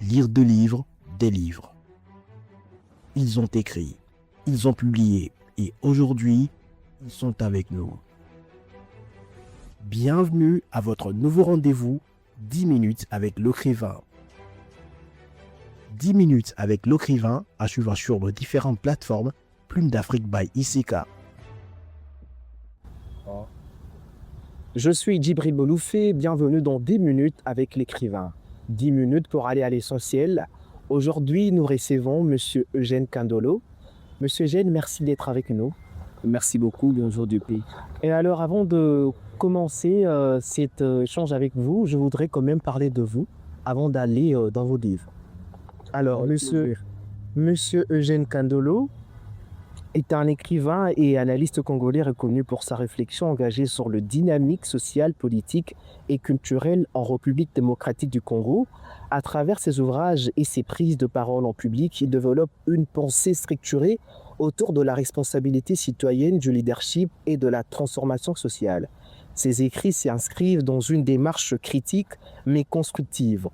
lire des livres, des livres. Ils ont écrit, ils ont publié et aujourd'hui, ils sont avec nous. Bienvenue à votre nouveau rendez-vous 10 minutes avec l'écrivain. 10 minutes avec l'écrivain à suivre sur nos différentes plateformes Plume d'Afrique by ICK. Je suis Djibril Boloufé, bienvenue dans 10 minutes avec l'écrivain. 10 minutes pour aller à l'essentiel. Aujourd'hui, nous recevons M. Eugène Kandolo. M. Eugène, merci d'être avec nous. Merci beaucoup, bonjour du pays. Et alors, avant de commencer cet échange avec vous, je voudrais quand même parler de vous avant d'aller dans vos livres. Alors, monsieur Eugène Kandolo est un écrivain et analyste congolais reconnu pour sa réflexion engagée sur le dynamique sociale, politique et culturelle en République démocratique du Congo. À travers ses ouvrages et ses prises de parole en public, il développe une pensée structurée autour de la responsabilité citoyenne, du leadership et de la transformation sociale. Ses écrits s'inscrivent dans une démarche critique mais constructive.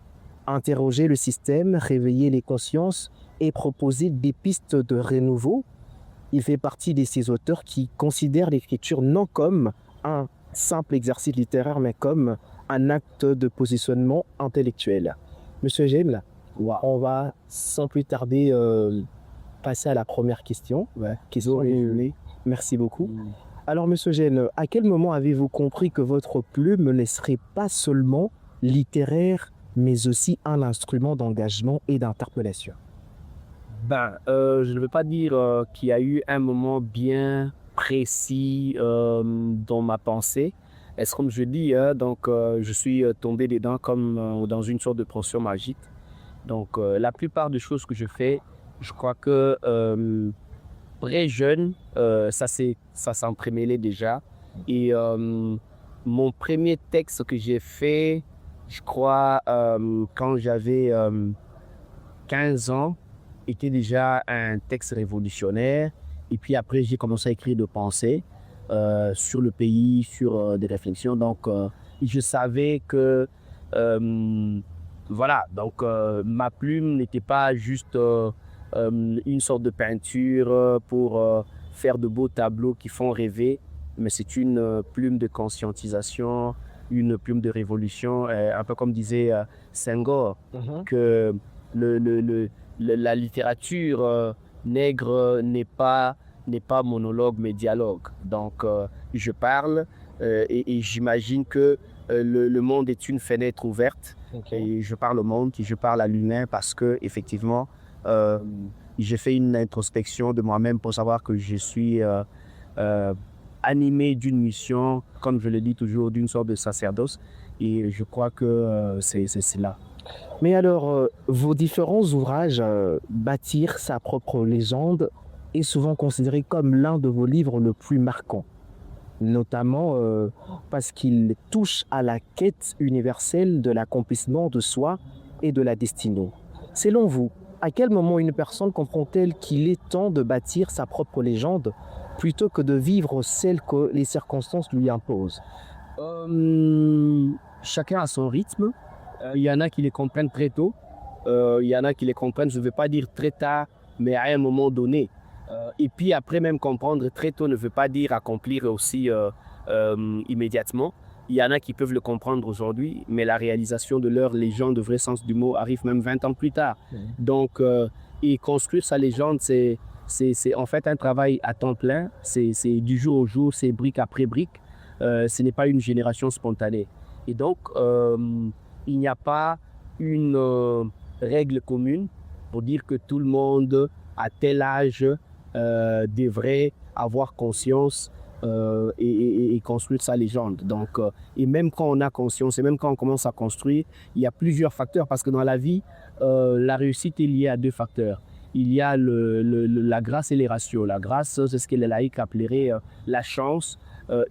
Interroger le système, réveiller les consciences et proposer des pistes de renouveau. Il fait partie de ces auteurs qui considèrent l'écriture non comme un simple exercice littéraire, mais comme un acte de positionnement intellectuel. Monsieur Eugène, on va sans plus tarder passer à la première question. Question Merci beaucoup. Alors, monsieur Eugène, à quel moment avez-vous compris que votre plume ne serait pas seulement littéraire, mais aussi un instrument d'engagement et d'interpellation? Je ne veux pas dire qu'il y a eu un moment bien précis dans ma pensée. Est-ce comme je dis, je suis tombé dedans comme dans une sorte de potion magique. Donc, la plupart des choses que je fais, je crois que très jeune, ça s'entremêlait déjà. Et mon premier texte que j'ai fait, je crois, quand j'avais 15 ans, était déjà un texte révolutionnaire. Et puis après, j'ai commencé à écrire des pensées sur le pays, sur des réflexions. Donc, je savais que, ma plume n'était pas juste une sorte de peinture pour faire de beaux tableaux qui font rêver, mais c'est une plume de conscientisation, une plume de révolution, un peu comme disait Senghor, que la littérature nègre n'est pas monologue mais dialogue. Donc je parle et j'imagine que le monde est une fenêtre ouverte. Et je parle au monde et je parle à l'humain parce que effectivement j'ai fait une introspection de moi-même pour savoir que je suis animé d'une mission, comme je le dis toujours, d'une sorte de sacerdoce, et je crois que c'est cela. Mais alors, vos différents ouvrages, Bâtir sa propre légende, est souvent considéré comme l'un de vos livres le plus marquants, notamment parce qu'il touche à la quête universelle de l'accomplissement de soi et de la destinée. Selon vous, à quel moment une personne comprend-elle qu'il est temps de bâtir sa propre légende plutôt que de vivre celle que les circonstances lui imposent? Chacun a son rythme. Il y en a qui les comprennent très tôt. Il y en a qui les comprennent, je ne veux pas dire très tard, mais à un moment donné. Et puis après, même comprendre très tôt ne veut pas dire accomplir aussi immédiatement. Il y en a qui peuvent le comprendre aujourd'hui, mais la réalisation de leur légende, de vrai sens du mot, arrive même 20 ans plus tard. Donc, et construire sa légende, c'est en fait un travail à temps plein. C'est du jour au jour, c'est brique après brique. Ce n'est pas une génération spontanée. Et donc, il n'y a pas une règle commune pour dire que tout le monde, à tel âge, devrait avoir conscience et construire sa légende. Donc, et même quand on a conscience, et même quand on commence à construire, il y a plusieurs facteurs, parce que dans la vie, la réussite est liée à deux facteurs. Il y a la grâce et les ratios. La grâce, c'est ce que les laïcs appelleraient la chance.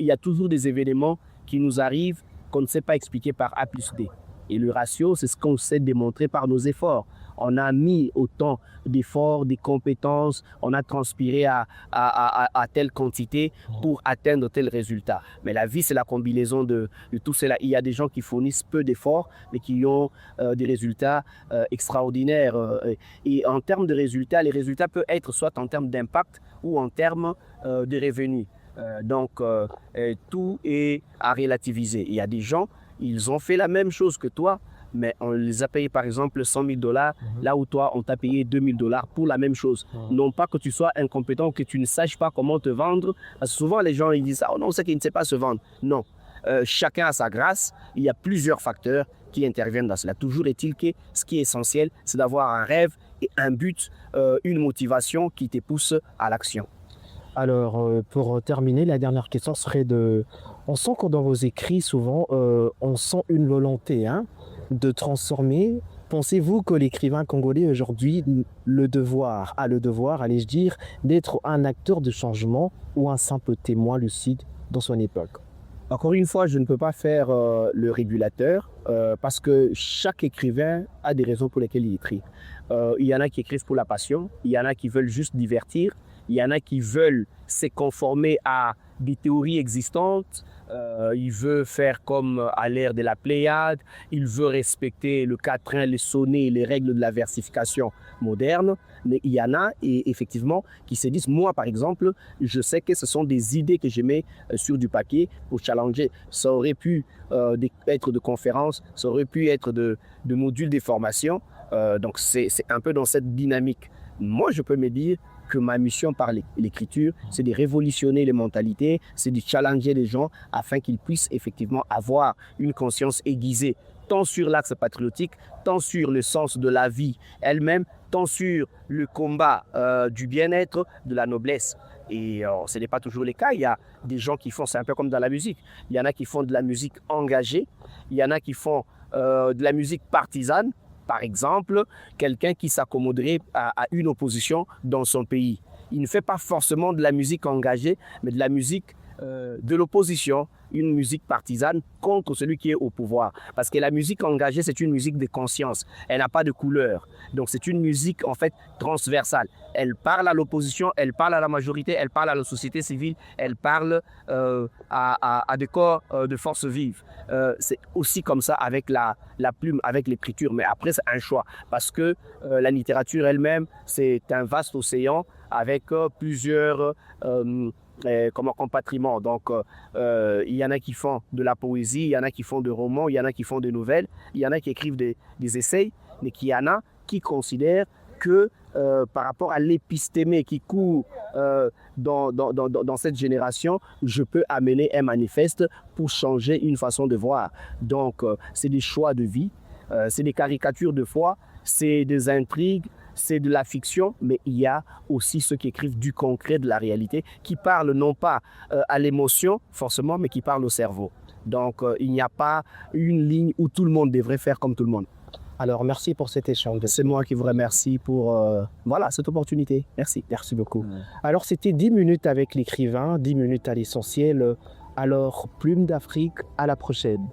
Il y a toujours des événements qui nous arrivent qu'on ne sait pas expliquer par A plus D. Et le ratio, c'est ce qu'on sait démontrer par nos efforts. on a mis autant d'efforts, des compétences, on a transpiré à telle quantité pour atteindre tel résultat. Mais la vie, c'est la combinaison de tout cela. Il y a des gens qui fournissent peu d'efforts, mais qui ont des résultats extraordinaires. Et en termes de résultats, les résultats peuvent être soit en termes d'impact ou en termes de revenus. Donc, tout est à relativiser. Il y a des gens, ils ont fait la même chose que toi, mais on les a payés par exemple $100,000, là où toi, on t'a payé $2,000 pour la même chose. Non pas que tu sois incompétent, que tu ne saches pas comment te vendre. Parce que souvent, les gens ils disent « Oh non, c'est qu'il ne sait pas se vendre ». Non, chacun a sa grâce. Il y a plusieurs facteurs qui interviennent dans cela. Toujours est-il que ce qui est essentiel, c'est d'avoir un rêve et un but, une motivation qui te pousse à l'action. Alors, pour terminer, la dernière question serait de... On sent que dans vos écrits, souvent, on sent une volonté de transformer. Pensez-vous que l'écrivain congolais aujourd'hui a le devoir, allais-je dire, d'être un acteur de changement ou un simple témoin lucide dans son époque? Encore une fois, je ne peux pas faire le régulateur parce que chaque écrivain a des raisons pour lesquelles il écrit. Il y en a qui écrivent pour la passion, il y en a qui veulent juste divertir, il y en a qui veulent se conformer à des théories existantes, il veut faire comme à l'ère de la Pléiade, il veut respecter le quatrain, les sonnets, les règles de la versification moderne. Mais il y en a et effectivement qui se disent, moi par exemple, je sais que ce sont des idées que je mets sur du papier pour challenger. Ça aurait pu être de conférences, ça aurait pu être de modules de formation. Donc c'est un peu dans cette dynamique. Moi, je peux me dire que ma mission par l'écriture, c'est de révolutionner les mentalités, c'est de challenger les gens afin qu'ils puissent effectivement avoir une conscience aiguisée, tant sur l'axe patriotique, tant sur le sens de la vie elle-même, tant sur le combat du bien-être, de la noblesse. Et ce n'est pas toujours le cas. Il y a des gens qui font, c'est un peu comme dans la musique, il y en a qui font de la musique engagée, il y en a qui font de la musique partisane. Par exemple, quelqu'un qui s'accommoderait à une opposition dans son pays. Il ne fait pas forcément de la musique engagée, mais de la musique de l'opposition, une musique partisane contre celui qui est au pouvoir. Parce que la musique engagée, c'est une musique de conscience. Elle n'a pas de couleur. Donc c'est une musique en fait transversale. Elle parle à l'opposition, elle parle à la majorité, elle parle à la société civile, elle parle à des corps de force vive. C'est aussi comme ça avec la plume, avec l'écriture. Mais après, c'est un choix. Parce que la littérature elle-même, c'est un vaste océan avec plusieurs compatriotes. Donc, il y en a qui font de la poésie, il y en a qui font des romans, il y en a qui font des nouvelles, il y en a qui écrivent des essais, mais il y en a qui considèrent que par rapport à l'épistémé qui court dans cette génération, je peux amener un manifeste pour changer une façon de voir. Donc, c'est des choix de vie, c'est des caricatures de foi, c'est des intrigues, c'est de la fiction, mais il y a aussi ceux qui écrivent du concret, de la réalité, qui parlent non pas à l'émotion forcément, mais qui parlent au cerveau. Donc, il n'y a pas une ligne où tout le monde devrait faire comme tout le monde. Alors, merci pour cet échange. C'est moi qui vous remercie pour cette opportunité. Merci. Merci beaucoup. Alors, c'était 10 minutes avec l'écrivain, 10 minutes à l'essentiel. Alors, Plume d'Afrique, à la prochaine.